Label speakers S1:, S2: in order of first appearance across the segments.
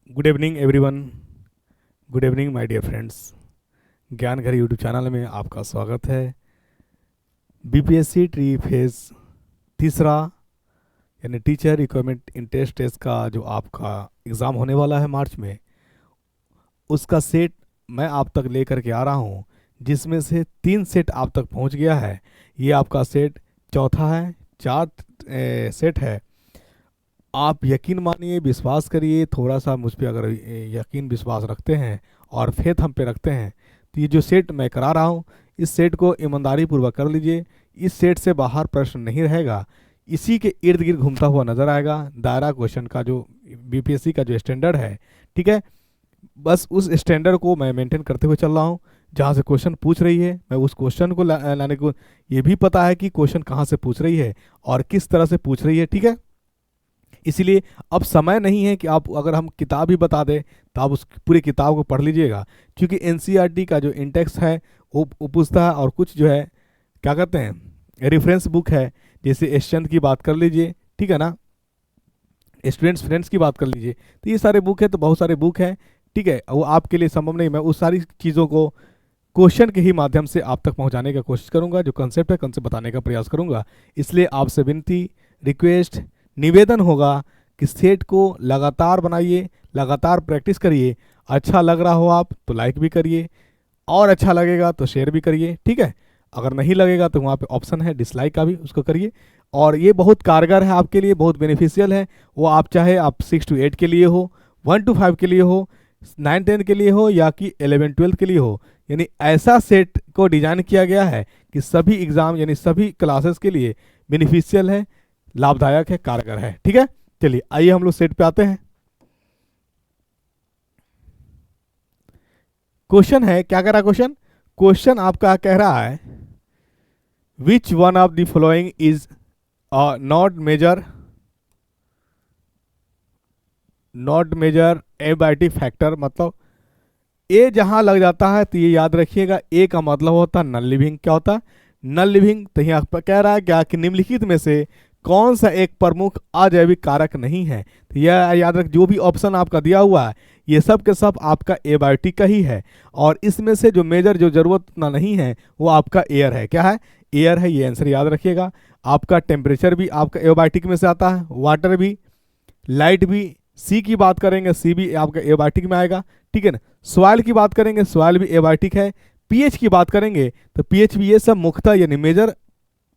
S1: Good evening everyone. Good evening my dear friends. Gyan Ghar YouTube channel में आपका स्वागत है। बीपीएससी ट्री फेज तीसरा यानी टीचर रिक्वायरमेंट इन टेस्ट का जो आपका एग्ज़ाम होने वाला है मार्च में, उसका सेट मैं आप तक लेकर के आ रहा हूँ, जिसमें से 3 सेट आप तक पहुँच गया है। ये आपका सेट चौथा है। 4 सेट है। आप यकीन मानिए, विश्वास करिए, थोड़ा सा मुझ पे अगर यकीन विश्वास रखते हैं और फेथ हम पे रखते हैं तो ये जो सेट मैं करा रहा हूँ, इस सेट को ईमानदारी पूर्वक कर लीजिए। इस सेट से बाहर प्रश्न नहीं रहेगा, इसी के इर्द गिर्द घूमता हुआ नजर आएगा दायरा क्वेश्चन का, जो बीपीएससी का जो स्टैंडर्ड है। ठीक है, बस उस स्टैंडर्ड को मैं मेंटेन करते हुए चल रहा हूँ। जहाँ से क्वेश्चन पूछ रही है, मैं उस क्वेश्चन को लाने को, ये भी पता है कि क्वेश्चन कहाँ से पूछ रही है और किस तरह से पूछ रही है। ठीक है, इसलिए अब समय नहीं है कि आप, अगर हम किताब ही बता दें तो आप उस पूरी किताब को पढ़ लीजिएगा, क्योंकि एनसीईआरटी का जो इंडेक्स है वो पूछता है, और कुछ जो है क्या कहते हैं रेफरेंस बुक है। जैसे एशचंद की बात कर लीजिए, ठीक है ना, स्टूडेंट्स फ्रेंड्स की बात कर लीजिए, तो ये सारे बुक है, तो बहुत सारे बुक हैं। ठीक है, वो आपके लिए संभव नहीं, मैं उस सारी चीज़ों को क्वेश्चन के ही माध्यम से आप तक पहुंचाने का कोशिश करूंगा, जो कंसेप्ट है कंसेप्ट बताने का प्रयास करूंगा। इसलिए आपसे विनती, रिक्वेस्ट, निवेदन होगा कि सेट को लगातार बनाइए, लगातार प्रैक्टिस करिए। अच्छा लग रहा हो आप तो लाइक भी करिए, और अच्छा लगेगा तो शेयर भी करिए। ठीक है, अगर नहीं लगेगा तो वहाँ पे ऑप्शन है डिसलाइक का भी, उसको करिए। और ये बहुत कारगर है आपके लिए, बहुत बेनिफिशियल है। वो आप चाहे आप 6 to 8 के लिए हो, 1 to 5 के लिए हो, 9-10 के लिए हो, या कि 11-12 के लिए हो, यानी ऐसा सेट को डिजाइन किया गया है कि सभी एग्जाम यानी सभी क्लासेस के लिए बेनिफिशियल है, लाभदायक है, कारगर है। ठीक है, चलिए आइए हम लोग सेट पे आते हैं। क्वेश्चन है, क्या कह रहा है क्वेश्चन? क्वेश्चन आपका कह रहा है, which one of the following is not major abiotic factor. मतलब ए जहां लग जाता है तो ये याद रखिएगा, ए का मतलब होता है नॉन लिविंग। क्या होता है? Non living. तो यहाँ पर कह रहा है क्या कि निम्नलिखित में से कौन सा एक प्रमुख अजैविक कारक नहीं है। तो यह याद रख, जो भी ऑप्शन आपका दिया हुआ है ये सब के सब आपका एबायोटिक का ही है, और इसमें से जो मेजर जो जरूरत ना नहीं है वो आपका एयर है। क्या है? एयर है, ये आंसर याद रखिएगा। आपका टेम्परेचर भी आपका एबायोटिक में से आता है, वाटर भी, लाइट भी। सी की बात करेंगे, सी भी आपका एबायोटिक में आएगा। ठीक है ना, सॉइल की बात करेंगे, सॉइल भी एबायोटिक है। पीएच की बात करेंगे तो पीएच भी, ये सब मुख्यतः यानी मेजर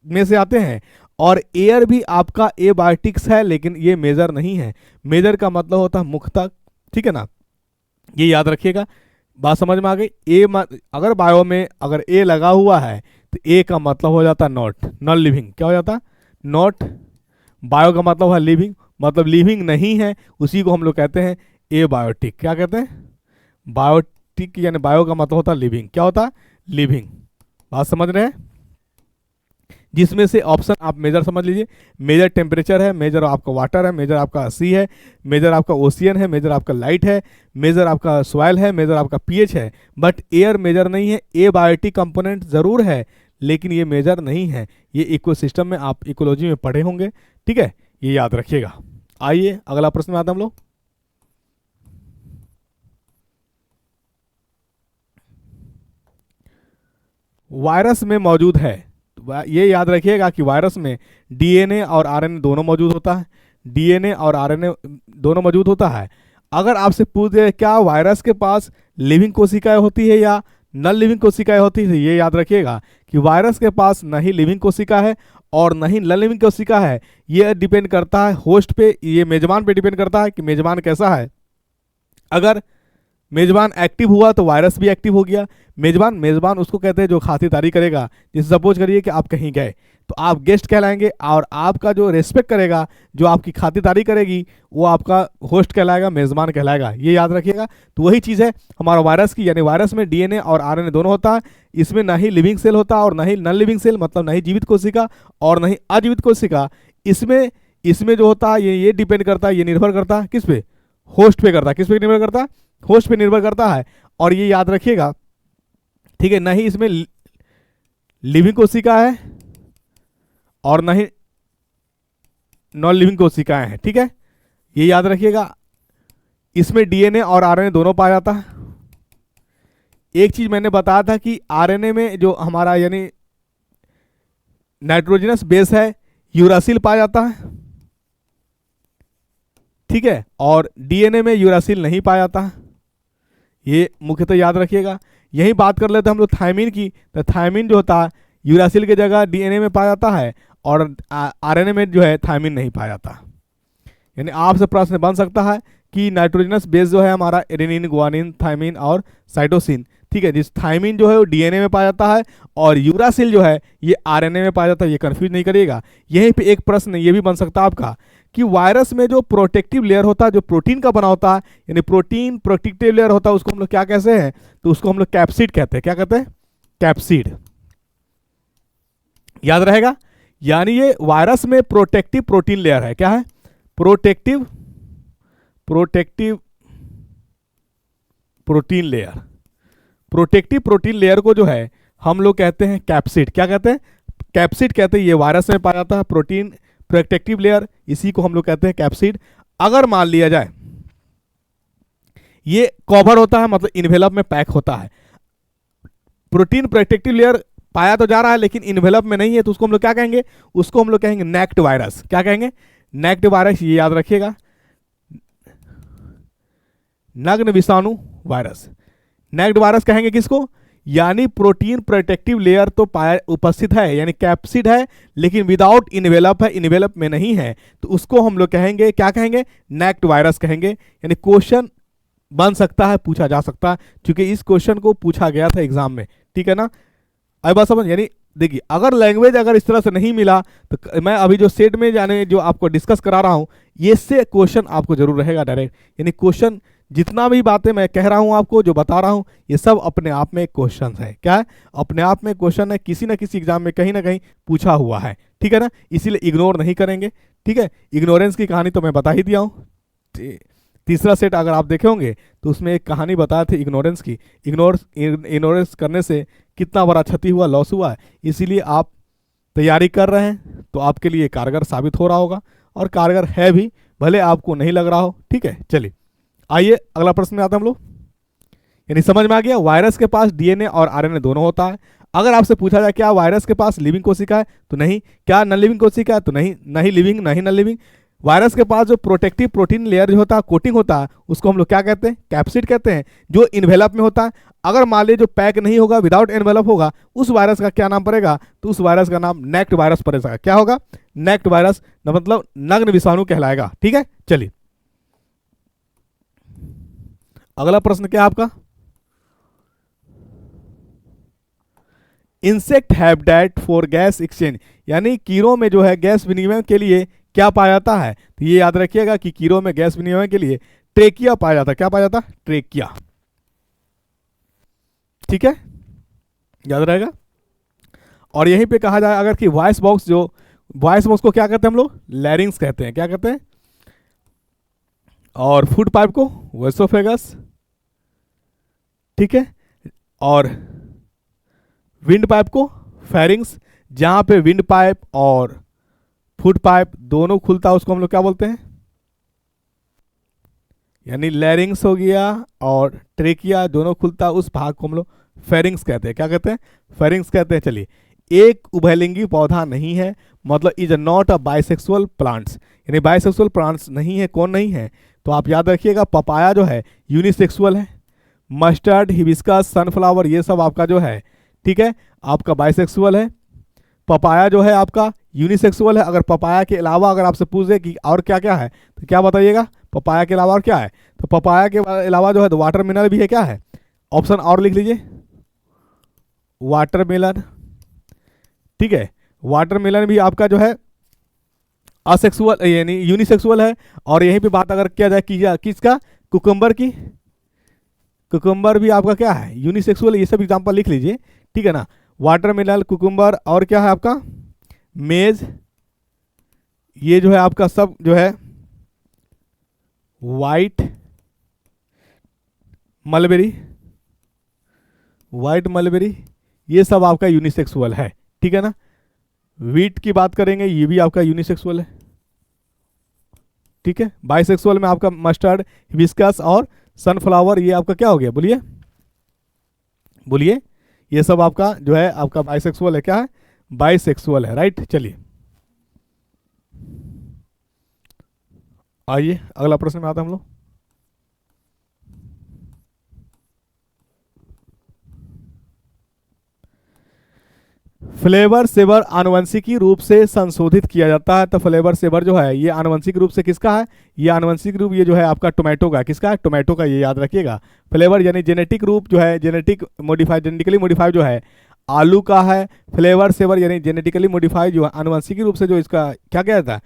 S1: में से आते हैं। और एयर भी आपका एबायोटिक्स है, लेकिन ये मेजर नहीं है। मेजर का मतलब होता है मुख्यतः। ठीक है ना, ये याद रखिएगा। बात समझ में आ गई? अगर बायो में अगर ए लगा हुआ है तो ए का मतलब हो जाता है नॉट, नॉन लिविंग। क्या हो जाता है? नॉट। बायो का मतलब है लिविंग, मतलब लिविंग नहीं है, उसी को हम लोग कहते हैं एबायोटिक। क्या कहते हैं? बायोटिक, यानी बायो का मतलब होता है लिविंग। क्या होता है? लिविंग। बात समझ रहे हैं? जिसमें से ऑप्शन आप मेजर समझ लीजिए। मेजर टेम्परेचर है, मेजर आपका वाटर है, मेजर आपका सी है, मेजर आपका ओशियन है, मेजर आपका लाइट है, मेजर आपका सॉइल है, मेजर आपका पीएच है। बट एयर मेजर नहीं है। एबायोटिक कंपोनेंट जरूर है, लेकिन ये मेजर नहीं है। ये इकोसिस्टम में आप इकोलॉजी में पढ़े होंगे। ठीक है, ये याद रखिएगा। आइए अगला प्रश्न में आते हैं हम लोग। वायरस में मौजूद है, ये याद रखिएगा कि वायरस में डीएनए और आरएनए दोनों मौजूद होता है। डीएनए और आरएनए दोनों मौजूद होता है। अगर आपसे पूछ दे क्या वायरस के पास लिविंग कोशिकाएं होती है या नॉन लिविंग कोशिकाएं होती है, ये याद रखिएगा कि वायरस के पास न ही लिविंग कोशिका है और न ही नॉन लिविंग कोशिका है। ये डिपेंड करता है होस्ट पे, ये मेजबान पे डिपेंड करता है कि मेजबान कैसा है। अगर मेजबान एक्टिव हुआ तो वायरस भी एक्टिव हो गया। मेजबान मेजबान उसको कहते हैं जो खातिरदारी करेगा। जैसे सपोज करिए कि आप कहीं गए तो आप गेस्ट कहलाएंगे, और आपका जो रेस्पेक्ट करेगा, जो आपकी खातिरदारी करेगी, वो आपका होस्ट कहलाएगा, मेजबान कहलाएगा। ये याद रखिएगा। तो वही चीज़ है हमारा वायरस की, यानी वायरस में डीएनए और आरएनए दोनों होता है। इसमें ना ही लिविंग सेल होता है और ना ही नॉन लिविंग सेल, मतलब ना ही जीवित कोशिका और ना ही अजीवित कोशिका। इसमें इसमें जो होता है ये डिपेंड करता है, ये निर्भर करता है किस पे? होस्ट पे करता है। किस पे निर्भर करता है? होस्ट पे निर्भर करता है। और ये याद रखिएगा, ठीक है, ना ही इसमें लिविंग कोशिका है और ना ही नॉन लिविंग कोशिकाएं हैं। ठीक है, ये याद रखिएगा। इसमें डीएनए और आरएनए दोनों पाया जाता है। एक चीज मैंने बताया था कि आरएनए में जो हमारा यानी नाइट्रोजनस बेस है यूरासिल पाया जाता है, ठीक है, और डीएनए में यूरासिल नहीं पाया जाता है। ये मुख्यतः याद रखिएगा। यही बात कर लेते हैं हम लोग थायमिन की, तो थायमिन जो होता है यूरासिल की जगह डीएनए में पाया जाता है और आरएनए में जो है थायमिन नहीं पाया जाता। यानी आपसे प्रश्न बन सकता है कि नाइट्रोजनस बेस जो है हमारा एडेनिन, गुआनिन, थायमिन और साइटोसिन, ठीक है, जिस थायमिन जो है वो डीएनए में पाया जाता है और यूरासिल जो है ये आरएनए में पाया जाता है। ये कंफ्यूज नहीं करिएगा। यहीं पे एक प्रश्न ये भी बन सकता है आपका कि वायरस में जो प्रोटेक्टिव लेयर होता है, जो प्रोटीन का बना होता है, यानी प्रोटीन प्रोटेक्टिव लेयर होता है, उसको हम लोग क्या कहते हैं? तो उसको हम लोग कैप्सिड कहते हैं। क्या कहते हैं? कैप्सिड। याद रहेगा। यानी ये वायरस में प्रोटेक्टिव प्रोटीन लेयर है। क्या है? Protective protein layer. Protective protein layer को जो है हम लोग कहते हैं कैप्सिड। क्या कहते हैं? कैप्सिड कहते हैं। ये वायरस में पाया जाता है प्रोटीन प्रोटेक्टिव लेयर, इसी को हम लोग कहते हैं कैप्सिड। अगर मान लिया जाए ये कवर होता है, मतलब इन्वेलप में पैक होता है, प्रोटीन प्रोटेक्टिव लेयर पाया तो जा रहा है लेकिन इन्वेलप में नहीं है, तो उसको हम लोग क्या कहेंगे? उसको हम लोग कहेंगे नेक्ड वायरस। क्या कहेंगे? Naked virus. ये याद रखिएगा, नग्न विषाणु वायरस। नेक्ड वायरस कहेंगे किसको? यानी प्रोटीन प्रोटेक्टिव लेयर तो पाया उपस्थित है, यानी कैप्सिड है, लेकिन विदाउट इन्वेलप है, इन्वेलप में नहीं है, तो उसको हम लोग कहेंगे, क्या कहेंगे? नेक्ड वायरस कहेंगे। यानी क्वेश्चन बन सकता है, पूछा जा सकता है, क्योंकि इस क्वेश्चन को पूछा गया था एग्जाम में, ठीक है ना। अब बात समझ। यानी देखिए, अगर लैंग्वेज अगर इस तरह से नहीं मिला तो मैं अभी जो सेट में जाने जो आपको डिस्कस करा रहा हूं, ये से क्वेश्चन आपको जरूर रहेगा डायरेक्ट। यानी क्वेश्चन जितना भी बातें मैं कह रहा हूं आपको, जो बता रहा हूं, ये सब अपने आप में क्वेश्चन है। क्या है? अपने आप में क्वेश्चन है, किसी ना किसी एग्जाम में कहीं ना कहीं पूछा हुआ है, ठीक है ना। इसीलिए इग्नोर नहीं करेंगे, ठीक है। इग्नोरेंस की कहानी तो मैं बता ही दिया हूँ। तीसरा सेट अगर आप देखे होंगे तो उसमें एक कहानी बताया थी इग्नोरेंस की। इग्नोरेंस करने से कितना बड़ा क्षति हुआ, लॉस हुआ है। इसीलिए आप तैयारी कर रहे हैं तो आपके लिए कारगर साबित हो रहा होगा, और कारगर है भी, भले आपको नहीं लग रहा हो, ठीक है। चलिए आइए अगला प्रश्न में आते हैं हम लोग। यानी समझ में आ गया, वायरस के पास डीएनए और आरएनए दोनों होता है। अगर आपसे पूछा जाए क्या वायरस के पास लिविंग कोशिका है, तो नहीं। क्या नॉन लिविंग कोशिका है, तो नहीं। नहीं लिविंग, नहीं नॉन लिविंग। वायरस के पास जो प्रोटेक्टिव प्रोटीन लेयर जो होता है, कोटिंग होता है, उसको हम लोग क्या कहते हैं? कैप्सिड कहते हैं, जो इन्वेलप में होता है। अगर मान लीजिए जो पैक नहीं होगा, विदाउट एनवेलप होगा, उस वायरस का क्या नाम पड़ेगा? तो उस वायरस का नाम नेक्ड वायरस पड़ेगा। क्या होगा? नेक्ड वायरस, मतलब नग्न विषाणु कहलाएगा, ठीक है। चलिए अगला प्रश्न क्या है आपका? Insect habitat for gas exchange, यानी कीड़ों में जो है गैस विनिमय के लिए क्या पाया जाता है? तो ये याद रखिएगा कि कीड़ों में गैस विनिमय के लिए ट्रेकिया पाया जाता है। क्या पाया जाता है? ट्रेकिया, ठीक है, याद रहेगा। और यहीं पे कहा जाए अगर कि वॉइस बॉक्स, जो वॉइस बॉक्स को क्या कहते हैं हम लोग? लैरिंग्स कहते हैं। क्या कहते हैं? और फूड पाइप को वेसोफेगस, ठीक है, और विंड पाइप को फेरिंग्स। जहां पे विंड पाइप और फूड पाइप दोनों खुलता है उसको हम लोग क्या बोलते हैं? यानी लैरिंग्स हो गया और ट्रेकिया दोनों खुलता है, उस भाग को हम लोग फेरिंग्स कहते हैं। क्या कहते हैं? फेरिंग्स कहते हैं। चलिए, एक उभयलिंगी पौधा नहीं है, मतलब is not a bisexual plants, यानी बाइसेक्सुअल प्लांट्स नहीं है। कौन नहीं है? तो आप याद रखिएगा, पपाया जो है यूनिसेक्सुअल है, मस्टर्ड, हिबिस्कस, सनफ्लावर, ये सब आपका जो है, ठीक है, आपका बाइसेक्सुअल है। पपाया जो है आपका यूनिसेक्सुअल है। अगर पपाया के अलावा अगर आपसे पूछ दे कि और क्या क्या है, तो क्या बताइएगा? पपाया के अलावा और क्या है? तो पपाया के अलावा जो है तो वाटरमेलन भी है। क्या है? ऑप्शन और लिख लीजिए, वाटरमेलन, ठीक है। वाटरमेलन भी आपका जो है असेक्सुअल यानी यूनिसेक्सुअल है। और यहीं पे बात अगर किया जाए कि किसका? कुकुम्बर की, कुकुम्बर भी आपका क्या है? यूनिसेक्सुअल। ये सब एग्जांपल लिख लीजिए, ठीक है ना। वाटरमेलन, कुकुम्बर, और क्या है आपका? मेज, ये जो है आपका सब जो है वाइट मलबेरी, वाइट मलबेरी, ये सब आपका यूनिसेक्सुअल है, ठीक है ना। वीट की बात करेंगे, ये भी आपका यूनिसेक्सुअल है। ठीक है। बाइसेक्सुअल में आपका मस्टर्ड, हिबिस्कस और सनफ्लावर, ये आपका क्या हो गया, बोलिए बोलिए, ये सब आपका जो है आपका बाइसेक्सुअल है, क्या है, बाइसेक्सुअल है, राइट। चलिए आइए अगला प्रश्न में आते हैं हम लोग। फ्लेवर सेवर आनुवंशिकी रूप से संशोधित किया जाता है। तो फ्लेवर सेवर जो है ये आनुवंशिक रूप से किसका है, ये आनुवंशिक रूप ये जो है आपका टोमेटो का, किसका है, टोमेटो का, ये याद रखिएगा। फ्लेवर यानी जेनेटिक रूप जो है, जेनेटिक मॉडिफाइड, जेनेटिकली मॉडिफाइड जो है आलू का है। फ्लेवर सेवर यानी जेनेटिकली मॉडिफाइड जो है आनुवंशिक रूप से जो इसका क्या कहता जाता है,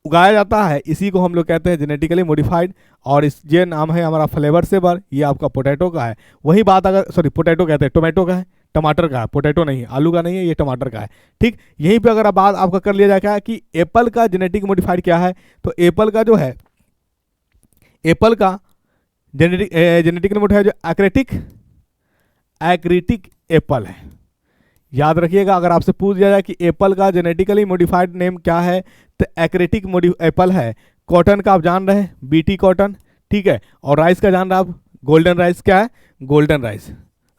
S1: उगाया जाता है, इसी को हम लोग कहते हैं जेनेटिकली मॉडिफाइड। और इस ये नाम है हमारा फ्लेवर सेवर, ये आपका पोटैटो का है। वही बात अगर सॉरी पोटैटो कहते हैं, टोमेटो का है, टमाटर का है, पोटैटो नहीं है, आलू का नहीं है, ये टमाटर का है, ठीक। यहीं पे अगर बात आपका कर लिया जाए क्या कि एप्पल का जेनेटिक मॉडिफाइड क्या है, तो एप्पल का जो है, एप्पल का जेनेटिकली मॉडिफाइड जो एक्रेटिक एप्पल है। याद रखिएगा, अगर आपसे पूछ दिया जाए कि एप्पल का जेनेटिकली मॉडिफाइड नेम क्या है, तो एक्रेटिक एप्पल है। कॉटन का आप जान रहे हैं, बीटी कॉटन, ठीक है। और राइस का जान रहे आप, गोल्डन राइस, क्या है, गोल्डन राइस,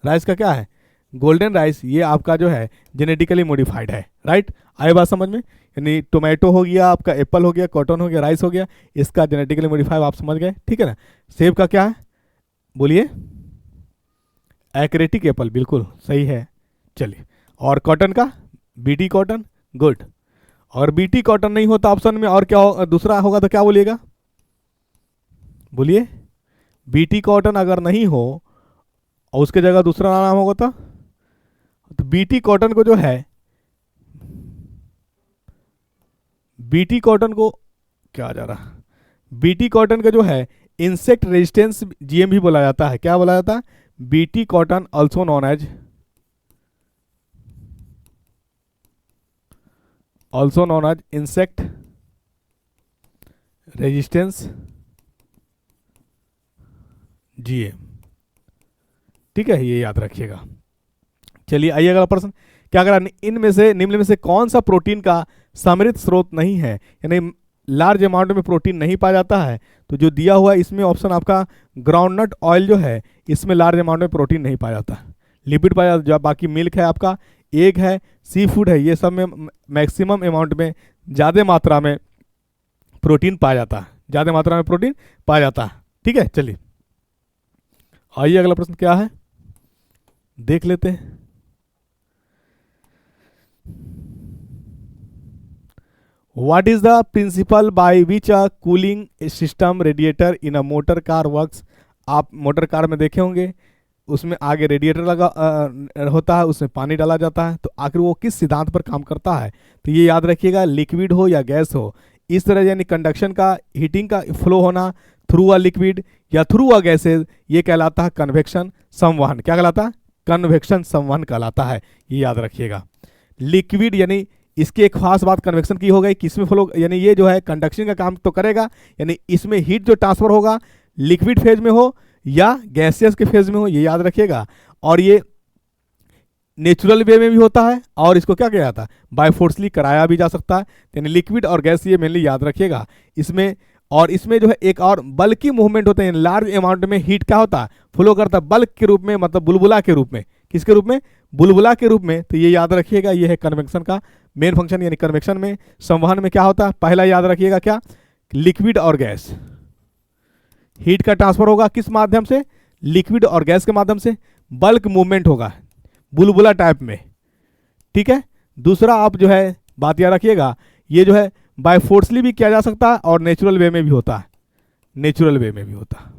S1: राइस का क्या है, गोल्डन राइस, ये आपका जो है जेनेटिकली मॉडिफाइड है, राइट। आए बात समझ में, यानी टोमेटो हो गया आपका, एप्पल हो गया, कॉटन हो गया, राइस हो गया, इसका जेनेटिकली मॉडिफाइड आप समझ गए, ठीक है ना। सेब का क्या है, बोलिए, एक्रेटिक एप्पल, बिल्कुल सही है। चलिए, और कॉटन का, बीटी कॉटन, गुड। और बीटी कॉटन नहीं होता ऑप्शन में, और क्या हो, दूसरा होगा तो क्या बोलिएगा, बोलिए, बीटी कॉटन अगर नहीं हो और उसके जगह दूसरा नाम होगा तो बीटी कॉटन को जो है, बीटी कॉटन को क्या जा रहा, बीटी कॉटन का जो है इंसेक्ट रेजिस्टेंस जीएम भी बोला जाता है। क्या बोला जाता है, BT cotton also known as insect resistance GM, ठीक है, ये याद रखिएगा। चलिए आइए अगला प्रश्न, क्या करा, इनमें से निम्न में से कौन सा प्रोटीन का समृद्ध स्रोत नहीं है, यानी लार्ज अमाउंट में प्रोटीन नहीं पाया जाता है। तो जो दिया हुआ है इसमें ऑप्शन आपका ग्राउंडनट ऑयल जो है, इसमें लार्ज अमाउंट में प्रोटीन नहीं पाया जाता, लिपिड पाया जाता, जो बाकी मिल्क है आपका, एग है, सी फूड है, ये सब में मैक्सिमम अमाउंट में ज़्यादा मात्रा में प्रोटीन पाया जाता है, ज़्यादा मात्रा में प्रोटीन पाया जाता है, ठीक है। चलिए आइए अगला प्रश्न क्या है देख लेते हैं। What is the principle by which a cooling system radiator in a motor car works? आप मोटर कार में देखे होंगे, उसमें आगे रेडिएटर लगा होता है, उसमें पानी डाला जाता है, तो आखिर वो किस सिद्धांत पर काम करता है, तो ये याद रखिएगा, लिक्विड हो या गैस हो। इस तरह यानी कंडक्शन का, हीटिंग का फ्लो होना थ्रू अ लिक्विड या थ्रू अ गैसेज, ये कहलाता है कन्वेक्शन संवहन। क्या कहलाता है, कन्वेक्शन संवहन कहलाता है, ये याद रखिएगा। लिक्विड यानी इसकी एक खास बात कन्वेक्शन की हो गई, किसमें फ्लो, यानी ये जो है कंडक्शन का काम तो करेगा, यानी इसमें हीट जो ट्रांसफर होगा लिक्विड फेज में हो या गैसियस के फेज में हो, ये याद रखिएगा। और ये नेचुरल वे में भी होता है, और इसको क्या किया जाता है, बायफोर्सली कराया भी जा सकता है, यानी लिक्विड और गैस, ये मेनली याद रखिएगा इसमें। और इसमें जो है एक और बल्कि मूवमेंट होते हैं, लार्ज अमाउंट में हीट क्या होता है, फ्लो करता है बल्क के रूप में, मतलब बुलबुला के रूप में, किसके रूप में, बुलबुला के रूप में। तो ये याद रखिएगा, ये है कन्वेक्शन का मेन फंक्शन, यानी कन्वेक्शन में, संवहन में क्या होता है, पहला याद रखिएगा क्या, लिक्विड और गैस, हीट का ट्रांसफर होगा किस माध्यम से, लिक्विड और गैस के माध्यम से, बल्क मूवमेंट होगा बुलबुला टाइप में, ठीक है। दूसरा आप जो है बात याद रखिएगा, ये जो है बायफोर्सली भी किया जा सकता है और नेचुरल वे में भी होता है, नेचुरल वे में भी होता है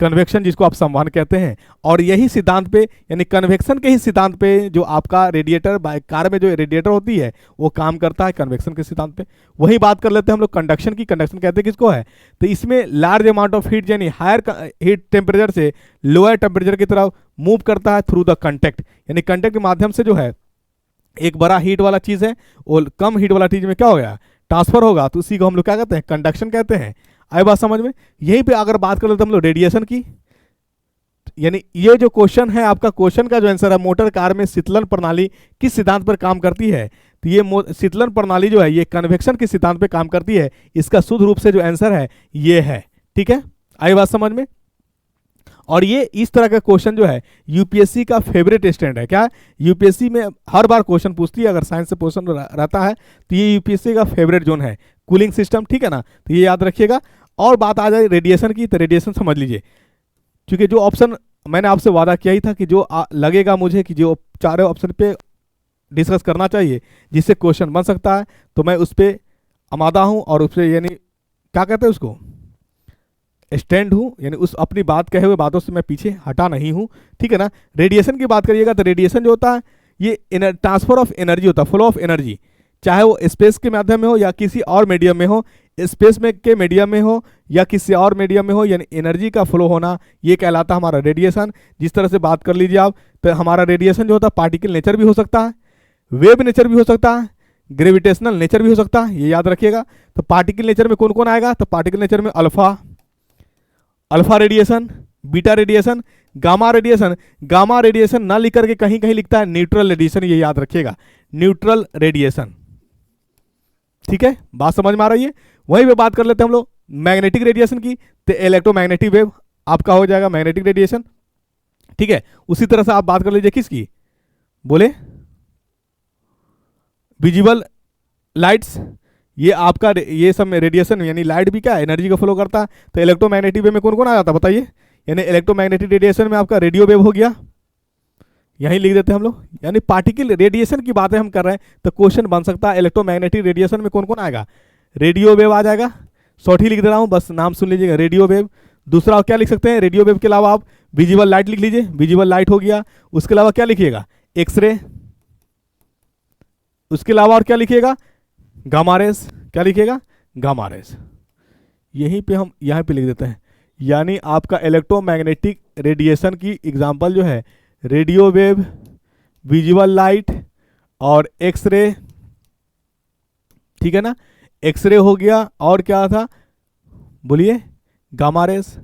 S1: कन्वेक्शन, जिसको आप संवहन कहते हैं। और यही सिद्धांत पे, यानी कन्वेक्शन के ही सिद्धांत पे जो आपका रेडिएटर, कार में जो रेडिएटर होती है वो काम करता है कन्वेक्शन के सिद्धांत पे। वही बात कर लेते हैं हम लोग कंडक्शन की। कंडक्शन कहते हैं किसको है, तो इसमें लार्ज अमाउंट ऑफ हीट, यानी हायर हीट टेम्परेचर से लोअर टेम्परेचर की तरफ मूव करता है थ्रू द कंटेक्ट, यानी कंटेक्ट के माध्यम से जो है एक बड़ा हीट वाला चीज़ है और कम हीट वाला चीज़ में क्या हो गया, ट्रांसफर होगा, तो उसी को हम लोग क्या कहते हैं, कंडक्शन कहते हैं। आई बात समझ में। यहीं पे अगर बात कर लेते हम लोग रेडिएशन की, यानी ये जो क्वेश्चन है आपका, क्वेश्चन का जो आंसर है, मोटर कार में शीतलन प्रणाली किस सिद्धांत पर काम करती है, तो ये शीतलन प्रणाली जो है ये कन्वेक्शन के सिद्धांत पे काम करती है। इसका शुद्ध रूप से जो आंसर है ये है। ठीक है, आई बात समझ में। और ये इस तरह का क्वेश्चन जो है यूपीएससी का फेवरेट स्टैंड है। क्या यूपीएससी में हर बार क्वेश्चन पूछती है, अगर साइंस से क्वेश्चन रहता है तो ये यूपीएससी का फेवरेट जोन है, कूलिंग सिस्टम। ठीक है ना, तो ये याद रखिएगा। और बात आ जाए रेडिएशन की, तो रेडिएशन समझ लीजिए, क्योंकि जो ऑप्शन मैंने आपसे वादा किया ही था कि जो लगेगा मुझे कि जो चारों ऑप्शन पे डिस्कस करना चाहिए जिससे क्वेश्चन बन सकता है, तो मैं उस पर आमादा हूँ और उस पर यानी क्या कहते हैं उसको, स्टैंड हूँ, यानी उस अपनी बात कहे हुए बातों से मैं पीछे हटा नहीं हूँ। ठीक है ना। रेडिएशन की बात करिएगा तो रेडिएशन जो होता है ये ट्रांसफर ऑफ एनर्जी होता है, फ्लो ऑफ एनर्जी, चाहे वो स्पेस के माध्यम में हो या किसी और मीडियम में हो, स्पेस में के मीडियम में हो या किसी और मीडियम में हो, यानी एनर्जी का फ्लो होना, ये कहलाता है हमारा रेडिएशन। जिस तरह से बात कर लीजिए आप, तो हमारा रेडिएशन जो होता है पार्टिकल नेचर भी हो सकता है, वेव नेचर भी हो सकता है, ग्रेविटेशनल नेचर भी हो सकता है, ये याद रखिएगा। तो पार्टिकल नेचर में कौन कौन आएगा, तो पार्टिकल नेचर में alpha radiation, beta radiation, gamma radiation. Gamma radiation ना लिख करके कहीं कहीं लिखता है न्यूट्रल रेडिएशन, ये याद रखिएगा, न्यूट्रल रेडिएशन। ठीक है, बात समझ में आ रही है। वहीं पे बात कर लेते हैं हम लोग मैग्नेटिक रेडिएशन की, तो इलेक्ट्रोमैग्नेटिक वेव आपका हो जाएगा मैग्नेटिक रेडिएशन। ठीक है, उसी तरह से आप बात कर लीजिए किसकी, बोले विजिबल लाइट्स, ये आपका ये सब रेडिएशन, यानी लाइट भी क्या एनर्जी को फ्लो करता है। तो इलेक्ट्रोमैग्नेटिक वेव में कौन कौन आ जाता है बताइए, यानी इलेक्ट्रोमैग्नेटिक रेडिएशन में आपका रेडियो वेव हो गया, यहीं लिख देते हैं हम लोग, यानी पार्टिकल रेडिएशन की बातें हम कर रहे हैं तो क्वेश्चन बन सकता है इलेक्ट्रोमैग्नेटिक रेडिएशन में कौन कौन आएगा, रेडियो वेव आ जाएगा, शॉर्ट ही लिख दे रहा हूँ, बस नाम सुन लीजिएगा, रेडियो वेव। दूसरा क्या लिख सकते हैं, रेडियो वेव के अलावा आप विजिबल लाइट लिख लीजिए, विजिबल लाइट हो गया। उसके अलावा क्या लिखिएगा, एक्सरे। उसके अलावा और क्या लिखिएगा, गामा रेस। क्या लिखिएगा, गामा रेस। यहीं पे हम यहाँ पे लिख देते हैं, यानी आपका इलेक्ट्रोमैग्नेटिक रेडिएशन की एग्जांपल जो है रेडियो वेव, विजिबल लाइट और एक्सरे। ठीक है ना, एक्सरे हो गया, और क्या था बोलिए, गामा रेस।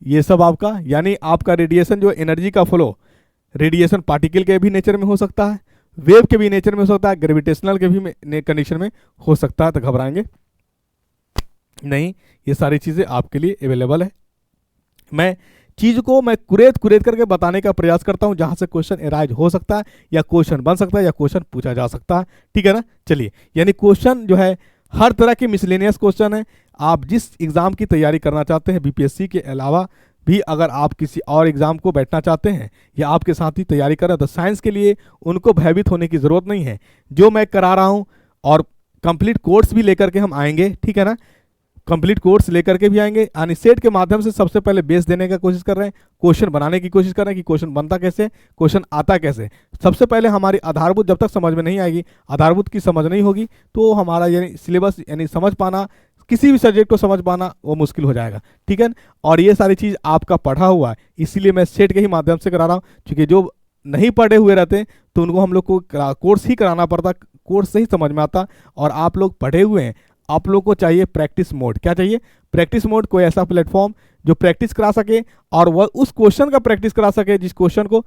S1: ये सब आपका, यानी आपका रेडिएशन जो एनर्जी का फ्लो, रेडिएशन पार्टिकल के भी नेचर में हो सकता है, वेव के भी नेचर में हो सकता है, ग्रेविटेशनल के भी कंडीशन में हो सकता है। तो घबराएंगे नहीं, ये सारी चीज़ें आपके लिए अवेलेबल है। मैं चीज़ को मैं कुरेद करके बताने का प्रयास करता हूं, जहां से क्वेश्चन एराइज हो सकता है या क्वेश्चन बन सकता है या क्वेश्चन पूछा जा सकता है। ठीक है ना, चलिए, यानी क्वेश्चन जो है हर तरह के मिसलेनियस क्वेश्चन है। आप जिस एग्जाम की तैयारी करना चाहते हैं, बीपीएससी के अलावा भी अगर आप किसी और एग्जाम को बैठना चाहते हैं या आपके साथ ही तैयारी कर रहे हैं, तो साइंस के लिए उनको भयभीत होने की ज़रूरत नहीं है। जो मैं करा रहा हूँ, और कंप्लीट कोर्स भी लेकर के हम आएंगे। ठीक है ना, कंप्लीट कोर्स लेकर के भी आएंगे, यानी सेट के माध्यम से सबसे पहले बेस देने का कोशिश कर रहे हैं, क्वेश्चन बनाने की कोशिश कर रहे हैं कि क्वेश्चन बनता कैसे, क्वेश्चन आता कैसे। सबसे पहले हमारी आधारभूत जब तक समझ में नहीं आएगी, आधारभूत की समझ नहीं होगी, तो हमारा यानी सिलेबस यानी समझ पाना, किसी भी सब्जेक्ट को समझ पाना वो मुश्किल हो जाएगा। ठीक है, और ये सारी चीज़ आपका पढ़ा हुआ है, इसीलिए मैं सेट के ही माध्यम से करा रहा हूँ, क्योंकि जो नहीं पढ़े हुए रहते तो उनको हम लोग को कोर्स ही कराना पड़ता, कोर्स से ही समझ में आता। और आप लोग पढ़े हुए हैं, आप लोग को चाहिए प्रैक्टिस मोड। क्या चाहिए, प्रैक्टिस मोड, कोई ऐसा प्लेटफॉर्म जो प्रैक्टिस करा सके और वह उस क्वेश्चन का प्रैक्टिस करा सके जिस क्वेश्चन को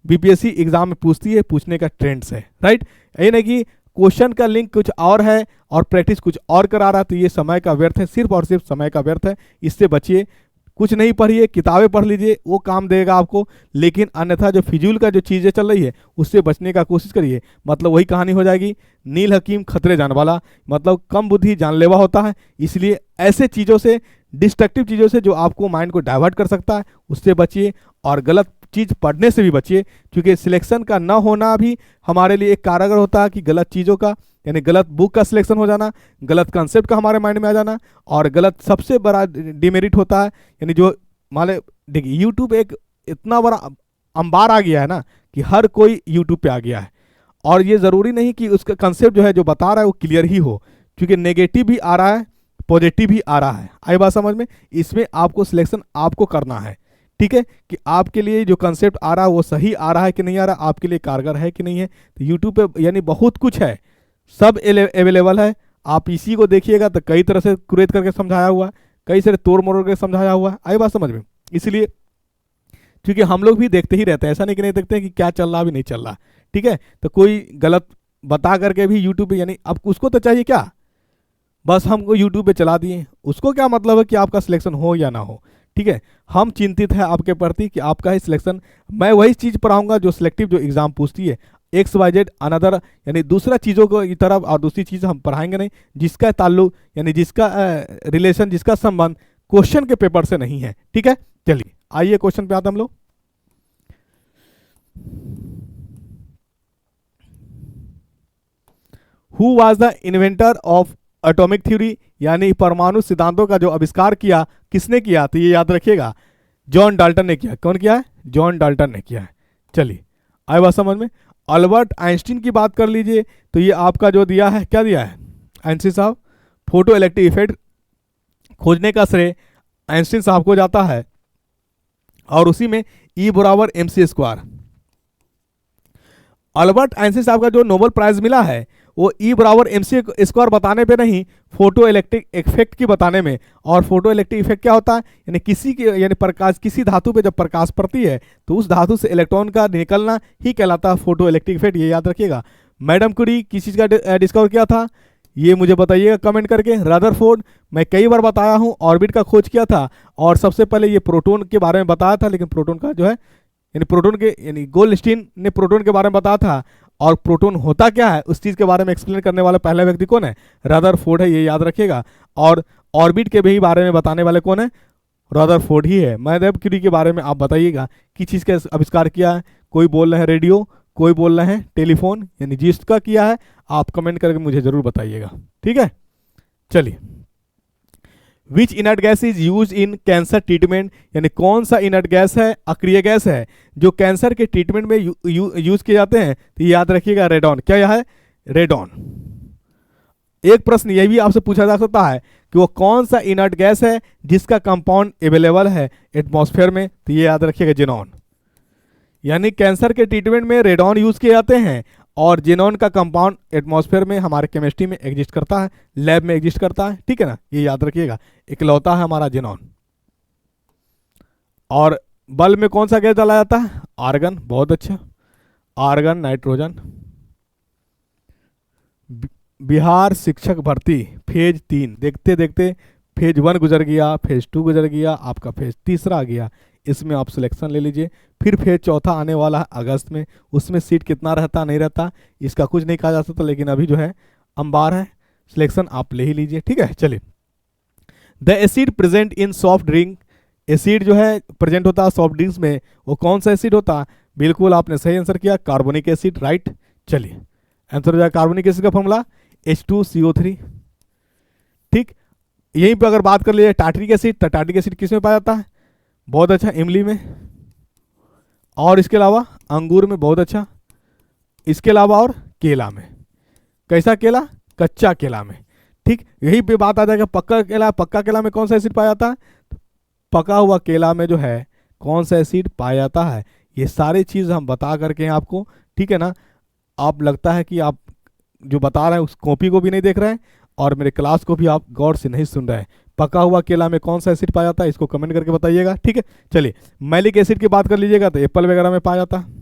S1: बीपीएससी एग्जाम में पूछती है, पूछने का ट्रेंड्स है। राइट, ये नहीं कि क्वेश्चन का लिंक कुछ और है और प्रैक्टिस कुछ और करा रहा है, तो ये समय का व्यर्थ है, सिर्फ और सिर्फ समय का व्यर्थ है। इससे बचिए, कुछ नहीं पढ़िए, किताबें पढ़ लीजिए, वो काम देगा आपको, लेकिन अन्यथा जो फिजूल का जो चीज़ें चल रही है उससे बचने का कोशिश करिए। मतलब वही कहानी हो जाएगी, नील हकीम खतरे जान वाला, मतलब कम बुद्धि जानलेवा होता है। इसलिए ऐसे चीज़ों से, डिस्ट्रक्टिव चीज़ों से जो आपको माइंड को डाइवर्ट कर सकता है, उससे बचिए। और गलत चीज़ पढ़ने से भी बचिए, क्योंकि सिलेक्शन का ना होना भी हमारे लिए एक कारगर होता है कि गलत चीज़ों का, यानी गलत बुक का सिलेक्शन हो जाना, गलत कंसेप्ट का हमारे माइंड में आ जाना, और गलत सबसे बड़ा डिमेरिट होता है, यानी जो मान ले, देखिए यूट्यूब एक इतना बड़ा अंबार आ गया है ना कि हर कोई यूट्यूब पे आ गया है, और ये ज़रूरी नहीं कि उसका कंसेप्ट जो है जो बता रहा है वो क्लियर ही हो, क्योंकि नेगेटिव भी आ रहा है, पॉजिटिव भी आ रहा है। आई बात समझ में, इसमें आपको सिलेक्शन आपको करना है। ठीक है, कि आपके लिए जो कंसेप्ट आ रहा है वो सही आ रहा है कि नहीं आ रहा, आपके लिए कारगर है कि नहीं है। तो यूट्यूब पे यानी बहुत कुछ है, सब अवेलेबल है। आप इसी को देखिएगा तो कई तरह से कुरेद करके समझाया हुआ है, कई सारे तोड़ मरोड़ के समझाया हुआ है। आई बात समझ में, इसलिए क्योंकि हम लोग भी देखते ही रहते हैं, ऐसा नहीं कि नहीं देखते हैं कि क्या चल रहा भी नहीं चल रहा। ठीक है, तो कोई गलत बता करके भी यूट्यूब पे, यानी अब उसको तो चाहिए क्या, बस हमको यूट्यूब पे चला दिए, उसको क्या मतलब है कि आपका सिलेक्शन हो या ना हो। ठीक है, हम चिंतित है आपके प्रति कि आपका ही सिलेक्शन, मैं वही चीज़ पढ़ाऊंगा जो सिलेक्टिव जो एग्जाम पूछती है, एक्स वाई जेड अनदर, यानी दूसरा चीज़ों को की तरफ, और दूसरी चीज़ हम पढ़ाएंगे नहीं जिसका ताल्लुक, यानी जिसका रिलेशन, जिसका संबंध क्वेश्चन के पेपर से नहीं है। ठीक है, चलिए आइए क्वेश्चन पे आते हम लोग। Who was the inventor of atomic theory, यानी परमाणु सिद्धांतों का जो आविष्कार किया, किसने किया, तो ये याद रखिएगा जॉन डाल्टन ने किया। कौन किया है, जॉन डाल्टन ने किया है। चलिए आए बात समझ में। अल्बर्ट आइंस्टीन की बात कर लीजिए, तो ये आपका जो दिया है, क्या दिया है आइंस्टीन साहब, फोटो इलेक्ट्रिक इफेक्ट खोजने का श्रेय आइंस्टीन साहब को जाता है, और उसी में ई बराबर M C square. Albert Einstein साहब का जो नोबेल प्राइज मिला है वो ई बराबर एम सी स्क्वायर बताने पे नहीं, फोटो इलेक्ट्रिक इफेक्ट की बताने में। और फोटो इलेक्ट्रिक इफेक्ट क्या होता है, यानी किसी की, यानी प्रकाश, किसी धातु पे जब प्रकाश पड़ती है तो उस धातु से इलेक्ट्रॉन का निकलना ही कहलाता है फोटो इलेक्ट्रिक इफेक्ट, ये याद रखिएगा। मैडम क्यूरी किस चीज़ का डिस्कवर किया था, ये मुझे बताइएगा कमेंट करके। रदरफोर्ड, मैं कई बार बताया हूँ, ऑर्बिट का खोज किया था, और सबसे पहले ये प्रोटॉन के बारे में बताया था, लेकिन प्रोटॉन का जो है, यानी प्रोटॉन के, यानी गोल्डस्टीन ने प्रोटॉन के बारे में बताया था, और प्रोटॉन होता क्या है उस चीज़ के बारे में एक्सप्लेन करने वाला पहला व्यक्ति कौन है, रदरफोर्ड है, ये याद रखिएगा। और ऑर्बिट के भी बारे में बताने वाले कौन है, रदरफोर्ड ही है। मैडम क्यूरी के बारे में आप बताइएगा किस चीज़ का आविष्कार किया है, कोई बोल रहे हैं रेडियो, कोई बोल रहे हैं टेलीफोन, यानी जिसका किया है आप कमेंट करके मुझे जरूर बताइएगा। ठीक है, चलिए। Which inert gas is use in cancer treatment, यानी कौन सा इनर्ट गैस है, अक्रिय गैस है, जो कैंसर के ट्रीटमेंट में यूज किए जाते हैं, तो याद रखिएगा रेडॉन। क्या यह है, रेडॉन। एक प्रश्न यह भी आपसे पूछा जा सकता है कि वो कौन सा इनर्ट गैस है जिसका कंपाउंड अवेलेबल है एटमॉस्फेयर में, तो ये याद रखिएगा जेनॉन। यानी कैंसर के ट्रीटमेंट में रेडॉन यूज किए जाते हैं, और जेनॉन का कंपाउंड एटमॉस्फेयर में हमारे केमिस्ट्री में एग्जिस्ट करता है, लैब में एग्जिस्ट करता है। ठीक है ना, ये याद रखिएगा, इकलौता है हमारा जेनॉन। और बल्ब में कौन सा गैस डाला जाता है, आर्गन, बहुत अच्छा, आर्गन, नाइट्रोजन। बिहार शिक्षक भर्ती फेज 3, देखते देखते फेज 1 गुजर गया, फेज 2 गुजर गया, आपका फेज तीसरा आ गया, इसमें आप सिलेक्शन ले लीजिए। फिर फेज चौथा आने वाला है अगस्त में, उसमें सीट कितना रहता नहीं रहता इसका कुछ नहीं कहा जा सकता, लेकिन अभी जो है अंबार है, सिलेक्शन आप ले ही लीजिए। ठीक है, चलिए। The acid present in soft drink, acid जो है प्रेजेंट होता है सॉफ्ट ड्रिंक्स में, वो कौन सा एसिड होता है, बिल्कुल आपने सही आंसर किया, कार्बोनिक एसिड, राइट। चलिए आंसर हो जाए कार्बोनिक एसिड का फॉर्मूला H2CO3। ठीक, यहीं पे अगर बात कर लीजिए टार्टरिक एसिड, तो टार्टरिक एसिड किस में पाया जाता है, बहुत अच्छा, इमली में, और इसके अलावा अंगूर में, बहुत अच्छा, इसके अलावा और केला में। कैसा केला, कच्चा केला में। ठीक, यही पे बात आ जाएगा पक्का केला, पक्का केला में कौन सा एसिड पाया जाता है, पका हुआ केला में जो है कौन सा एसिड पाया जाता है, ये सारी चीज़ हम बता करके हैं आपको। ठीक है ना, आप लगता है कि आप जो बता रहे हैं उस कॉपी को भी नहीं देख रहे हैं, और मेरे क्लास को भी आप गौर से नहीं सुन रहे हैं। पका हुआ केला में कौन सा एसिड पाया जाता है, इसको कमेंट करके बताइएगा। ठीक है, चलिए। मैलिक एसिड की बात कर लीजिएगा तो एप्पल वगैरह में पाया जाता है।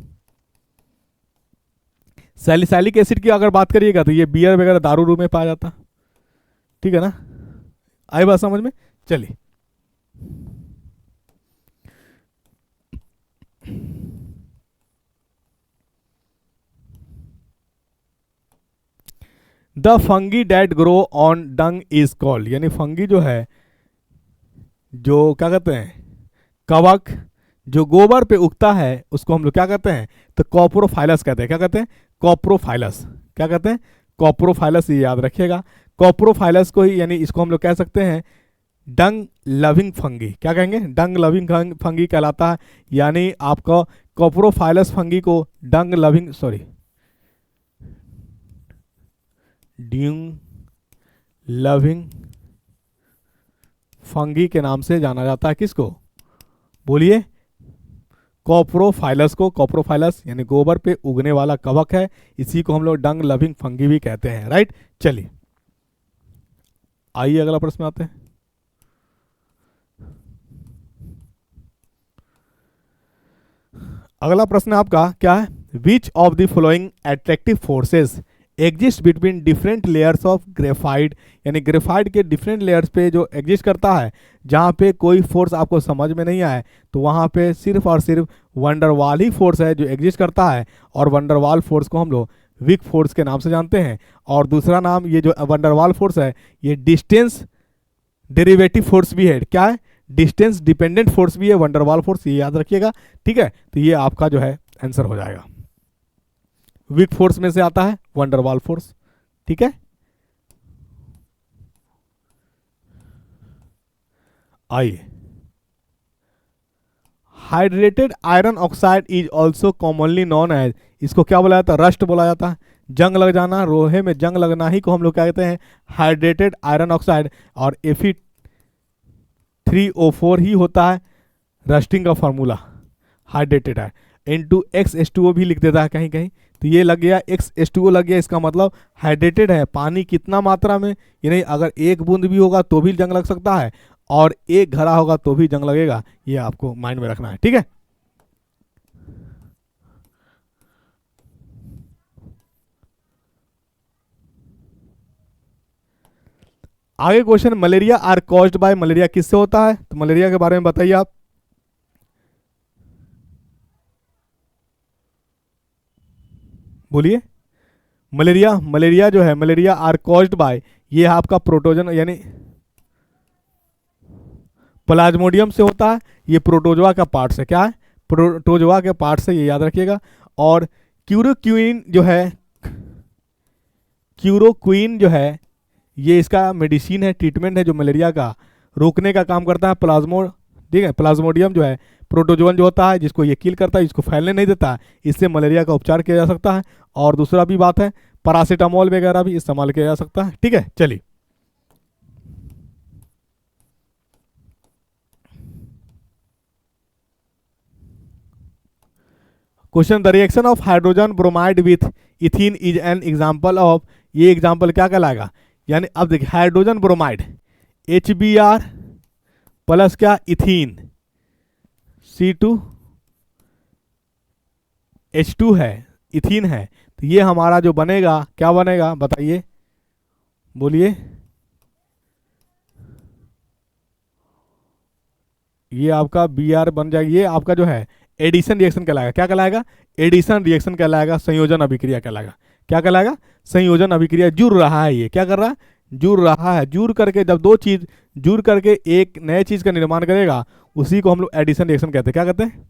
S1: सैलिसाइलिक एसिड की अगर बात करिएगा तो ये बियर वगैरह, दारू रू में पाया जाता है। ठीक है ना, आई बात समझ में। चलिए, the fungi that grow on dung is called, यानी फंगी जो है, जो क्या कहते हैं, कवक जो गोबर पे उगता है उसको हम लोग क्या कहते हैं, तो कॉप्रोफाइलस कहते हैं। क्या कहते हैं, कॉप्रोफाइलस। क्या कहते हैं, कॉप्रोफाइलस, ये याद रखिएगा। कॉप्रोफाइलस को ही, यानी इसको हम लोग कह सकते हैं डंग लविंग फंगी। क्या कहेंगे, डंग लविंग फंगी कहलाता है। यानी आपका कॉप्रोफाइलस फंगी को डंग लविंग, सॉरी, ड्यूंग लविंग फंगी के नाम से जाना जाता है। किसको, बोलिए, कॉप्रोफाइलस को। कॉप्रोफाइलस यानी गोबर पे उगने वाला कवक है, इसी को हम लोग डंग लविंग फंगी भी कहते हैं, राइट। चलिए आइए अगला प्रश्न आते हैं। अगला प्रश्न आपका क्या है, which of the following attractive forces exist between different layers of graphite, यानी ग्रेफाइट के डिफरेंट लेयर्स पे जो एग्जिस्ट करता है, जहाँ पे कोई फोर्स आपको समझ में नहीं आए तो वहाँ पे सिर्फ और सिर्फ वंडरवाल ही फोर्स है जो एग्जिस्ट करता है, और वंडरवाल फोर्स को हम लोग विक फोर्स के नाम से जानते हैं। और दूसरा नाम ये जो वंडरवाल फोर्स है ये डिस्टेंस डेरिवेटिव फोर्स भी है। क्या है, डिस्टेंस डिपेंडेंट फोर्स भी है वंडरवाल फोर्स, ये याद रखिएगा। ठीक है, तो ये आपका जो है आंसर हो जाएगा। वीक फोर्स में से आता है वंडरवाल फोर्स। ठीक है, आइए, hydrated iron oxide is also commonly known as, इसको क्या बोला जाता है, रस्ट बोला जाता है। जंग लग जाना, लोहे में जंग लगना ही को हम लोग क्या कहते हैं, हाइड्रेटेड आयरन ऑक्साइड। और Fe3O4 ही होता है रस्टिंग का फॉर्मूला, हाइड्रेटेड है। N2X भी लिख देता है कहीं कहीं, तो ये लग गया X लग गया, इसका मतलब हाइड्रेटेड है। पानी कितना मात्रा में, यानी अगर एक बूंद भी होगा तो भी जंग लग सकता है, और एक घड़ा होगा तो भी जंग लगेगा, ये आपको माइंड में रखना है। ठीक है, आगे question, malaria are caused by, malaria किससे होता है, तो मलेरिया के बारे में बताइए आप। बोलिए, मलेरिया, मलेरिया जो है, मलेरिया आर कॉज्ड बाय, ये आपका प्रोटोजन यानी प्लाज्मोडियम से होता है। ये प्रोटोजोआ का पार्ट से, क्या है, प्रोटोजोआ के पार्ट से, ये याद रखिएगा। और क्यूरोक्विन जो है, क्यूरोक्विन जो है ये इसका मेडिसिन है, ट्रीटमेंट है जो मलेरिया का रोकने का काम करता है। ठीक है, प्लाज्मोडियम जो है प्रोटोजोन जो होता है जिसको ये किल करता है, इसको फैलने नहीं देता है, इससे मलेरिया का उपचार किया जा सकता है। और दूसरा भी बात है, पैरासीटामोल वगैरह भी इस्तेमाल किया जा सकता है। ठीक है, चलिए, question, the reaction of hydrogen bromide with ethene is an example of, ये एग्जाम्पल क्या कहलाएगा, यानी अब देखिए हाइड्रोजन ब्रोमाइड HBr प्लस क्या, इथीन C2H2 है, इथीन है, तो ये हमारा जो बनेगा क्या बनेगा बताइए, बोलिए। ये आपका Br बन जाएगा, ये आपका जो है एडिशन रिएक्शन कहलाएगा। क्या कहलाएगा, एडिशन रिएक्शन कहलाएगा, संयोजन अभिक्रिया कहलाएगा। क्या कहलाएगा, संयोजन अभिक्रिया। जुड़ रहा है, ये क्या कर रहा है, जुड़ रहा है। जुड़ करके जब दो चीज जुड़ करके एक नए चीज का निर्माण करेगा, उसी को हम लोग एडिशन रिएक्शन कहते हैं। क्या कहते हैं,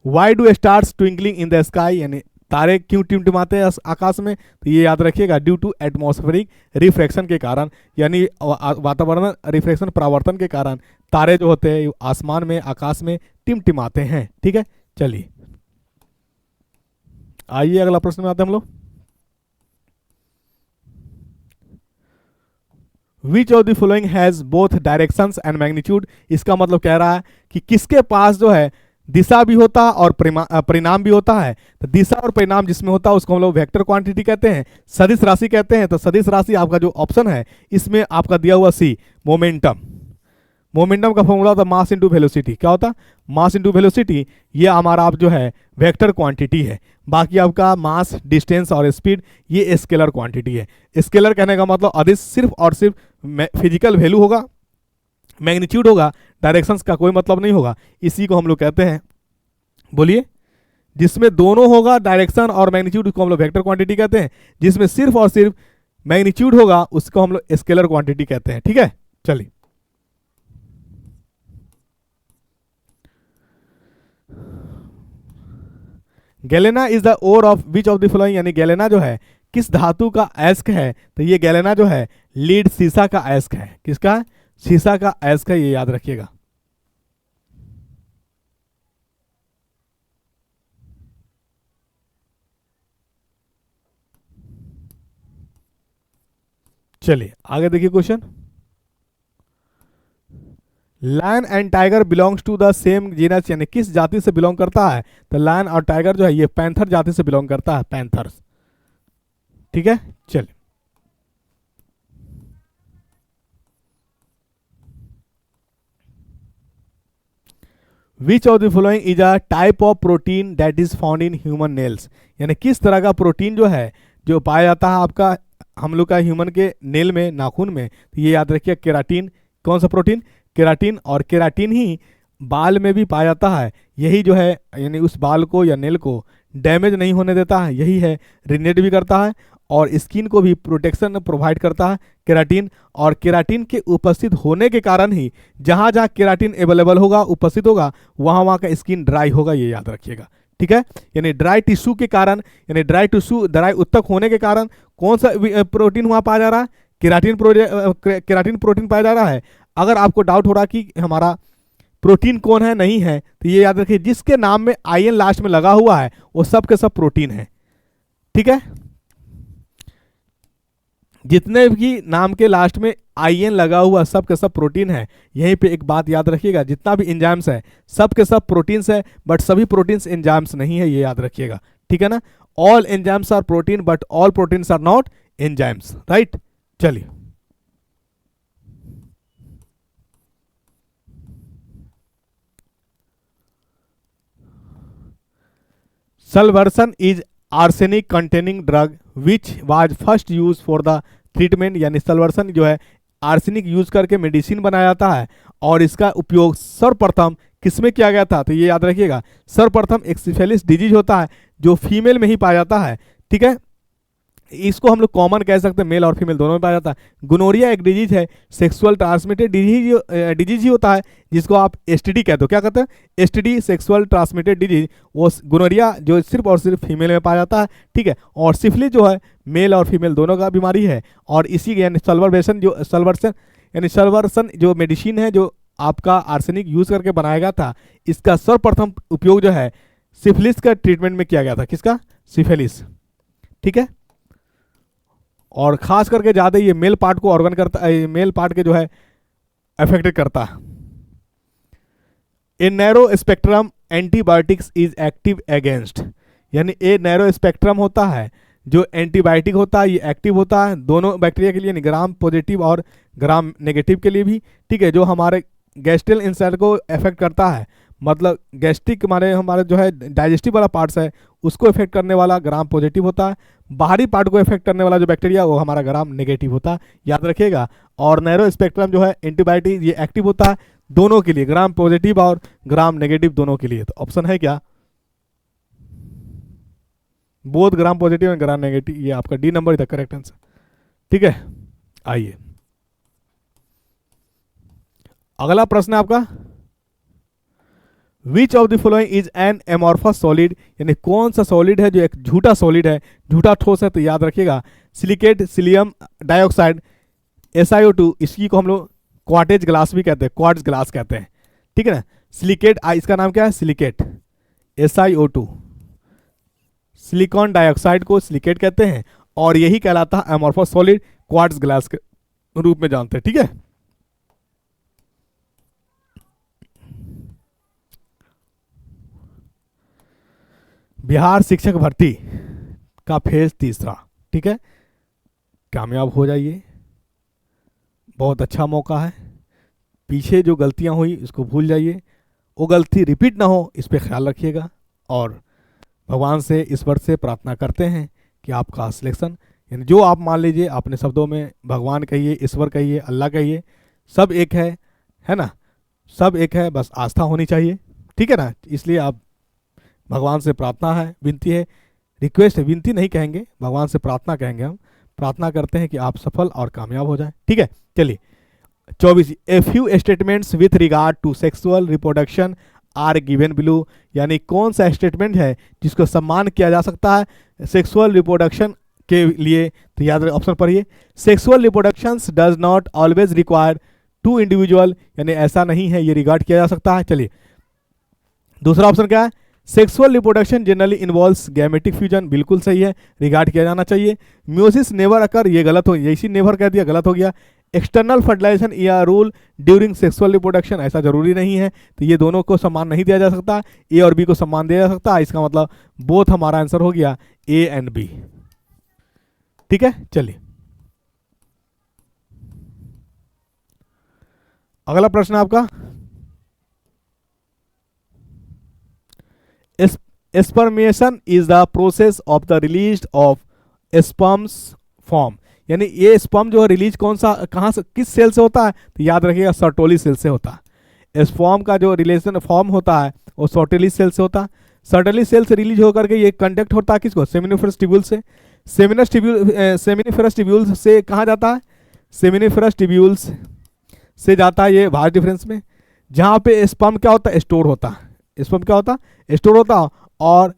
S1: why do stars twinkling in the sky, यानी तारे क्यों टिमटिमाते हैं आकाश में, तो ये याद रखिएगा, ड्यू टू एटमॉस्फेरिक रिफ्रैक्शन के कारण, यानी वातावरण रिफ्रैक्शन परावर्तन के कारण तारे जो होते हैं आसमान में, आकाश में टिमटिमाते हैं। ठीक है, चलिए आइए अगला प्रश्न में आते हैं हम लोग। विच of the following has both directions and magnitude, इसका मतलब कह रहा है कि किसके पास जो है दिशा भी होता है और परिणाम भी होता है। तो दिशा और परिणाम जिसमें होता है उसको हम लोग वेक्टर क्वांटिटी कहते हैं, सदिश राशि कहते हैं। तो सदिश राशि आपका जो ऑप्शन है इसमें आपका दिया हुआ सी, मोमेंटम। मोमेंटम का फॉर्मूला होता है मास इंटू वेलोसिटी। क्या होता है, मास इंटू वेलोसिटी। ये हमारा आप जो है वेक्टर क्वांटिटी है। बाकी आपका मास, डिस्टेंस और स्पीड ये स्केलर क्वांटिटी है। स्केलर कहने का मतलब अधिक सिर्फ और सिर्फ फिजिकल वैल्यू होगा, मैग्नीट्यूड होगा, डायरेक्शंस का कोई मतलब नहीं होगा। इसी को हम लोग कहते हैं, बोलिए, जिसमें दोनों होगा डायरेक्शन और मैग्नीट्यूड उसको हम लोग वेक्टर क्वांटिटी कहते हैं। जिसमें सिर्फ और सिर्फ मैग्नीट्यूड होगा उसको हम लोग स्केलर क्वांटिटी कहते हैं। ठीक है, चलिए galena is the ore of which of the following, यानी गैलेना जो है किस धातु का अयस्क है, तो ये गैलेना जो है लीड सीसा का अयस्क है। किसका, सीसा का अयस्क है, ये याद रखिएगा। चलिए आगे देखिए question, lion and tiger belongs to the same genus, यानी किस जाति से बिलोंग करता है, तो लायन और टाइगर जो है ये पैंथर जाति से बिलोंग करता है, पैंथर्स। ठीक है, चलिए विच of the following is a type of protein that is found in human nails, यानी किस तरह का प्रोटीन जो है जो पाया जाता है आपका हम लोग का ह्यूमन के नेल में, नाखून में। तो ये याद रखिए केराटिन। कौन सा प्रोटीन? केराटिन। और केराटिन ही बाल में भी पाया जाता है। यही जो है यानी उस बाल को या नेल को डैमेज नहीं होने देता है, यही है रिनेट भी करता है और स्किन को भी प्रोटेक्शन प्रोवाइड करता है केराटिन। और केराटिन के उपस्थित होने के कारण ही जहाँ जहाँ केराटिन अवेलेबल होगा, उपस्थित होगा, वहाँ वहाँ का स्किन ड्राई होगा, ये याद रखिएगा। ठीक है, यानी ड्राई टिश्यू के कारण, यानी ड्राई टिश्यू ड्राई उत्तक होने के कारण कौन सा प्रोटीन वहाँ पाया जा रहा है? केराटिन प्रोटीन पाया जा रहा है। अगर आपको डाउट हो रहा कि हमारा प्रोटीन कौन है, नहीं है, तो ये याद रखिए जिसके नाम में आईएन लास्ट में लगा हुआ है वो सब के सब प्रोटीन है। ठीक है, जितने भी नाम के लास्ट में आईएन लगा हुआ सब के सब प्रोटीन है। यहीं पे एक बात याद रखिएगा, जितना भी एंजाइम्स है सब के सब प्रोटीन्स है, बट सभी प्रोटीन्स एंजाइम्स नहीं है, ये याद रखिएगा। ठीक है ना, all enzymes are protein but all proteins are not enzymes, right. चलिए, salvarsan is arsenic containing drug which was first use for the treatment, यानी सल्वर्सन जो है आर्सेनिक यूज करके मेडिसिन बनाया जाता है और इसका उपयोग सर्वप्रथम किसमें किया गया था? तो ये याद रखिएगा, सर्वप्रथम एक सिफिलिस डिजीज होता है जो फीमेल में ही पाया जाता है। ठीक है, इसको हम लोग कॉमन कह सकते हैं, मेल और फीमेल दोनों में पाया जाता है। गोनोरिया एक डिजीज है, सेक्सुअल ट्रांसमिटेड डिजीज ही होता है, जिसको आप एसटीडी कहते हो। क्या कहते हैं? STD, sexual transmitted disease. वो गोनोरिया जो सिर्फ और सिर्फ फीमेल में पाया जाता है। ठीक है, और सिफिलिस जो है मेल और फीमेल दोनों का बीमारी है। और इसी यानी सल्वर्सन जो मेडिसिन है जो आपका आर्सेनिक यूज करके बनाया गया था, इसका सर्वप्रथम उपयोग जो है सिफिलिस का ट्रीटमेंट में किया गया था। किसका? सिफिलिस। ठीक है, और खास करके ज्यादा ये मेल पार्ट को ऑर्गन करता है, मेल पार्ट के जो है अफेक्टेड करता है। A narrow spectrum antibiotics is active against, यानी ए नैरो स्पेक्ट्रम होता है जो एंटीबायोटिक होता है, ये एक्टिव होता है दोनों बैक्टीरिया के लिए, ग्राम पॉजिटिव और ग्राम नेगेटिव के लिए भी। ठीक है, जो हमारे गैस्ट्रल इंसाइड को अफेक्ट करता है, मतलब गैस्ट्रिक हमारे जो है डाइजेस्टिव वाला पार्ट्स है उसको इफेक्ट करने वाला ग्राम पॉजिटिव होता है। बाहरी पार्ट को इफेक्ट करने वाला जो बैक्टीरिया वो हमारा ग्राम नेगेटिव होता है, याद रखिएगा। और नैरो स्पेक्ट्रम जो है एंटीबायोटिक ये एक्टिव होता है दोनों के लिए, ग्राम पॉजिटिव और ग्राम नेगेटिव दोनों के लिए। तो ऑप्शन है क्या? Both gram positive and gram negative, ये आपका D number is the correct answer. ठीक है, आइए अगला प्रश्न है आपका, विच of the following is an amorphous solid, यानी कौन सा सॉलिड है जो एक झूठा सॉलिड है, झूठा ठोस है? तो याद रखिएगा सिलिकेट, सिलियम डाइऑक्साइड, SiO2, इसकी को हम लोग क्वार्टेज ग्लास भी कहते हैं, क्वार्ट्ज ग्लास कहते हैं। ठीक है ना, सिलिकेट, इसका नाम क्या है? Silicate, SiO2। सिलिकॉन डाइऑक्साइड को सिलिकेट कहते हैं और यही कहलाता है एमॉर्फस सॉलिड, क्वार्ट्ज ग्लास के रूप में जानते हैं। ठीक है, बिहार शिक्षक भर्ती का फेज तीसरा। ठीक है, कामयाब हो जाइए, बहुत अच्छा मौका है। पीछे जो गलतियां हुई इसको भूल जाइए, वो गलती रिपीट ना हो इस पर ख्याल रखिएगा। और भगवान से इस वर्ष से प्रार्थना करते हैं कि आपका सिलेक्शन, यानी जो आप मान लीजिए अपने शब्दों में भगवान कहिए, ईश्वर कहिए, अल्लाह कहिए, सब एक है ना, सब एक है, बस आस्था होनी चाहिए। ठीक है ना, इसलिए आप भगवान से प्रार्थना है, विनती है, रिक्वेस्ट है, विनती नहीं कहेंगे, भगवान से प्रार्थना कहेंगे। हम प्रार्थना करते हैं कि आप सफल और कामयाब हो जाएं। ठीक है, चलिए 24, a few statements with regard to sexual reproduction are given below, यानी कौन सा स्टेटमेंट है जिसको सम्मान किया जा सकता है सेक्सुअल रिप्रोडक्शन के लिए? तो याद रखिए, ऑप्शन पढ़िए, sexual reproduction does not always require two individual, यानी ऐसा नहीं है, ये रिगार्ड किया जा सकता है। चलिए दूसरा ऑप्शन क्या है? Sexual reproduction generally involves gametic fusion, बिल्कुल सही है, रिगार्ड किया जाना चाहिए। म्यूसिस नेवर अकर, ये गलत हो, इसी नेवर कह दिया, गलत हो गया। एक्सटर्नल फर्टिलाइजेशन या रूल ड्यूरिंग सेक्सुअल रिप्रोडक्शन, ऐसा जरूरी नहीं है, तो ये दोनों को सम्मान नहीं दिया जा सकता, ए और बी को सम्मान दिया जा सकता है। इसका मतलब बोथ हमारा आंसर हो गया ए एंड बी। ठीक है, चलिए अगला प्रश्न आपका, spermiation is the process of the release of sperms form, यानी ये स्पर्म जो है रिलीज कौन सा कहाँ से किस सेल से होता है, तो याद रखिएगा सर्टोली सेल से होता है। स्पर्म का जो रिलेशन फॉर्म होता है वो सर्टोली सेल से होता है। सर्टोली सेल से रिलीज होकर के ये कंडक्ट होता है किसको, सेमिनिफरस ट्यूब्यूल से। सेमिनिफरस ट्यूब्यूल से कहाँ जाता है, सेमिनिफरस ट्यूब्यूल्स से जाता है ये वाज डिफरेंस में, जहाँ पे स्पर्म क्या होता है, स्टोर होता है। स्पर्म क्या होता है, स्टोर होता है, और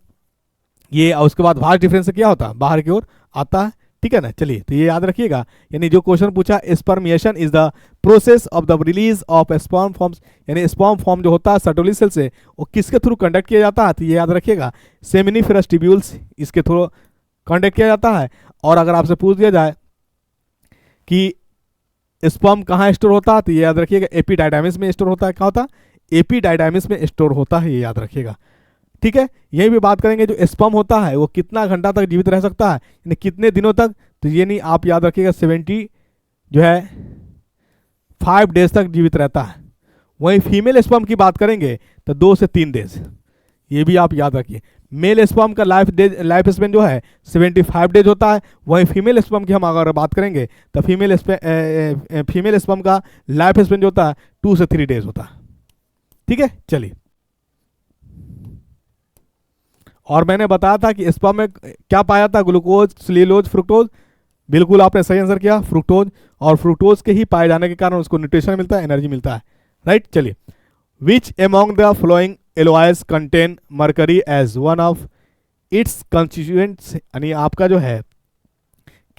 S1: ये उसके बाद वाज डिफरेंस से क्या होता है, बाहर की ओर आता है। ठीक है ना, चलिए तो ये याद रखिएगा। यानी जो क्वेश्चन पूछा, spermiation is the process of the release of sperm forms, यानी स्पर्म फॉर्म जो होता है सर्टोली सेल से, वो किसके थ्रू कंडक्ट किया जाता है, तो ये याद रखिएगा सेमिनिफरस ट्यूब्यूल्स, इसके थ्रू कंडक्ट किया जाता है। और अगर आपसे पूछ दिया जाए कि स्पर्म कहाँ स्टोर होता है, तो ये याद रखिएगा एपिडाइडाइमिस में स्टोर होता है। क्या होता है, एपिडाइडाइमिस में स्टोर होता है, ये याद रखिएगा। ठीक है, यही भी बात करेंगे जो स्पर्म होता है वो कितना घंटा तक जीवित रह सकता है, यानी कितने दिनों तक, तो ये नहीं आप याद रखिएगा 70 जो है 5 डेज तक जीवित रहता है। वहीं फीमेल स्पर्म की बात करेंगे तो 2 से 3 डेज, ये भी आप याद रखिए। मेल स्पर्म का लाइफ स्पेन जो है 75 डेज होता है। वहीं फीमेल स्पर्म की हम अगर बात करेंगे तो फीमेल स्पर्म का लाइफ स्पेन जो होता है 2 से 3 डेज होता है। ठीक है, चलिए। और मैंने बताया था कि स्पर्म में क्या पाया था, ग्लूकोज, सेल्यूलोज, फ्रुक्टोज। बिल्कुल आपने सही आंसर किया, फ्रुक्टोज। और फ्रुक्टोज के ही पाए जाने के कारण उसको न्यूट्रिशन मिलता है, एनर्जी मिलता है। राइट, चलिए। Which among the following alloys contain mercury as one of its constituents, यानी आपका जो है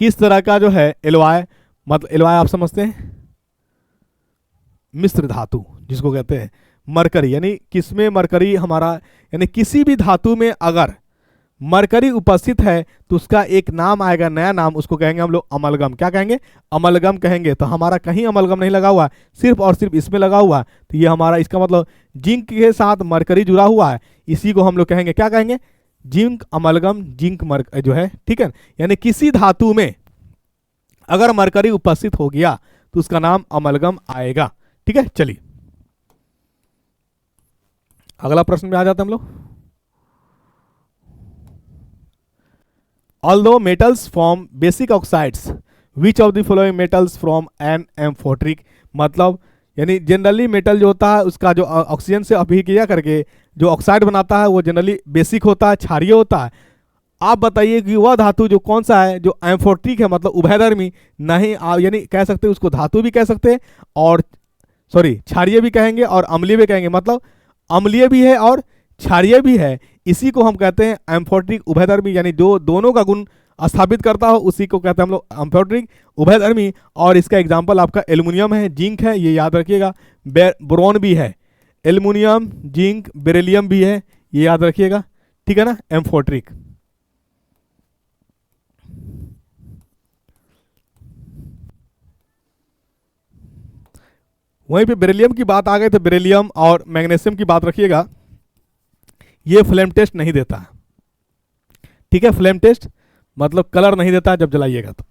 S1: किस तरह का जो है एलोआय, मतलब एलोआय आप समझते हैं मिश्र धातु जिसको कहते हैं मरकरी, यानी किसमें मरकरी हमारा, यानी किसी भी धातु में अगर मरकरी उपस्थित है तो उसका एक नाम आएगा, नया नाम, उसको कहेंगे हम लोग अमलगम। क्या कहेंगे, अमलगम कहेंगे। तो हमारा कहीं अमलगम नहीं लगा हुआ, सिर्फ और सिर्फ इसमें लगा हुआ, तो ये हमारा इसका मतलब जिंक के साथ मरकरी जुड़ा हुआ है, इसी को हम लोग कहेंगे, क्या कहेंगे, जिंक अमलगम, जिंक जो है। ठीक है, यानी किसी धातु में अगर मरकरी उपस्थित हो गया तो उसका नाम अमलगम आएगा। ठीक है, चलिए अगला प्रश्न में आ जाते हम लोग। Although metals form basic oxides, which of the following metals from an amphoteric, मतलब यानी जनरली मेटल जो होता है उसका जो ऑक्सीजन से अभिक्रिया करके जो ऑक्साइड बनाता है वो जनरली बेसिक होता है, क्षारीय होता है। आप बताइए कि वह धातु जो कौन सा है जो एम्फोट्रिक है, मतलब उभयधर्मी नहीं, यानी कह सकते हैं उसको धातु भी कह सकते हैं, और सॉरी क्षारीय भी कहेंगे और अम्लीय भी कहेंगे, मतलब अम्लीय भी है और क्षारीय भी है। इसी को हम कहते हैं एम्फोट्रिक उभयधर्मी, यानी जो दोनों का गुण स्थापित करता हो उसी को कहते हैं हम लोग एम्फोट्रिक उभयधर्मी। और इसका एग्जांपल आपका एल्युमिनियम है, जिंक है, ये याद रखिएगा, बोरॉन भी है, एल्युमिनियम, जिंक, बेरिलियम भी है, ये याद रखिएगा। ठीक है ना, एम्फोट्रिक। वहीं पे बेरिलियम की बात आ गई तो बेरिलियम और मैग्नीशियम की बात रखिएगा, ये फ्लेम टेस्ट नहीं देता। ठीक है, फ्लेम टेस्ट मतलब कलर नहीं देता जब जलाइएगा तो।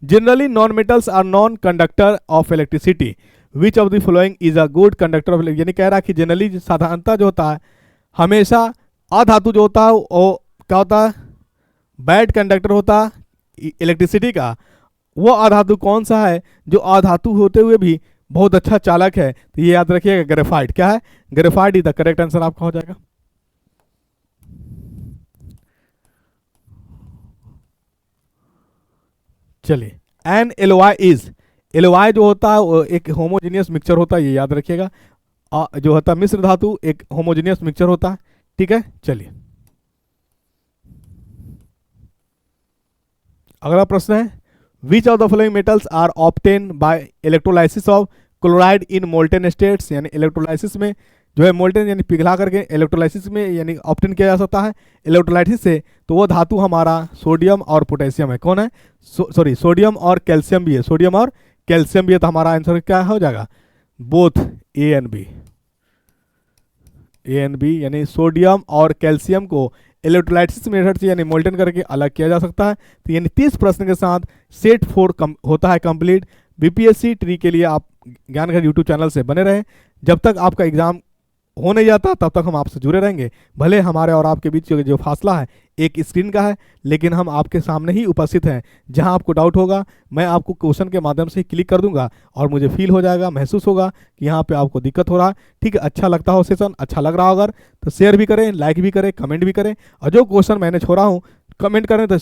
S1: Generally non metals are non conductor of electricity, which of the following is a good conductor of, यानी कह रहा है कि जनरली साधारणता जो होता है हमेशा अधातु जो होता है वो क्या होता है, बैड कंडक्टर होता है इलेक्ट्रिसिटी का। वो अधातु कौन सा है जो अधातु होते हुए भी बहुत अच्छा चालक है, तो ये याद रखिएगा ग्रेफाइट। क्या है, graphite is the correct answer आपका हो जाएगा। चलिए, एन एलोआई इज, एलोआई जो होता है वो एक होमोजेनियस मिक्सचर होता है, ये याद रखिएगा। जो होता है मिश्र धातु एक होमोजेनियस मिक्सचर होता है। ठीक है, चलिए अगला प्रश्न है, which of the following metals are obtain by electrolysis of chloride in molten states, यानी इलेक्ट्रोलाइसिस में जो है मोल्टेन यानी पिघला करके इलेक्ट्रोलाइसिस में यानी ऑब्टेन किया जा सकता है इलेक्ट्रोलाइसिस से, तो वो धातु हमारा सोडियम और पोटेशियम है। कौन है, सॉरी सोडियम और कैल्शियम भी है, सोडियम और कैल्शियम भी है। तो हमारा आंसर क्या हो जाएगा, both A and B, A and B, यानी सोडियम और कैल्शियम को इलेक्ट्रोलाइसिस मेथड से यानी मोल्टन करके अलग किया जा सकता है। तो यानी 30 प्रश्न के साथ सेट 4 होता है कंप्लीट। बीपीएससी ट्री के लिए आप ज्ञानघर यूट्यूब चैनल से बने रहें। जब तक आपका एग्जाम हो नहीं जाता तब तक हम आपसे जुड़े रहेंगे। भले हमारे और आपके बीच जो फासला है एक स्क्रीन का है, लेकिन हम आपके सामने ही उपस्थित हैं। जहां आपको डाउट होगा मैं आपको क्वेश्चन के माध्यम से क्लिक कर दूंगा और मुझे फील हो जाएगा, महसूस होगा कि यहाँ पे आपको दिक्कत हो रहा है। ठीक है, अच्छा लगता हो सेशन, अच्छा लग रहा हो अगर तो शेयर भी करें, लाइक भी करें, कमेंट भी करें। और जो क्वेश्चन मैंने छोड़ा हूँ कमेंट करें तो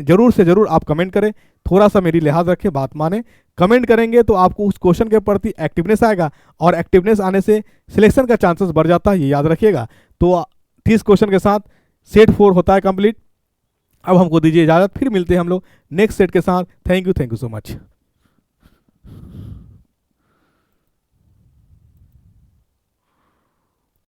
S1: जरूर से जरूर आप कमेंट करें। थोड़ा सा मेरी लिहाज रखें, बात माने। कमेंट करेंगे तो आपको उस क्वेश्चन के प्रति एक्टिवनेस आएगा और एक्टिवनेस आने से सिलेक्शन का चांसेस बढ़ जाता है, ये याद रखिएगा। तो 30 क्वेश्चन के साथ सेट 4 होता है कंप्लीट। अब हमको दीजिए इजाज़त, फिर मिलते हैं हम लोग नेक्स्ट सेट के साथ। Thank you so much.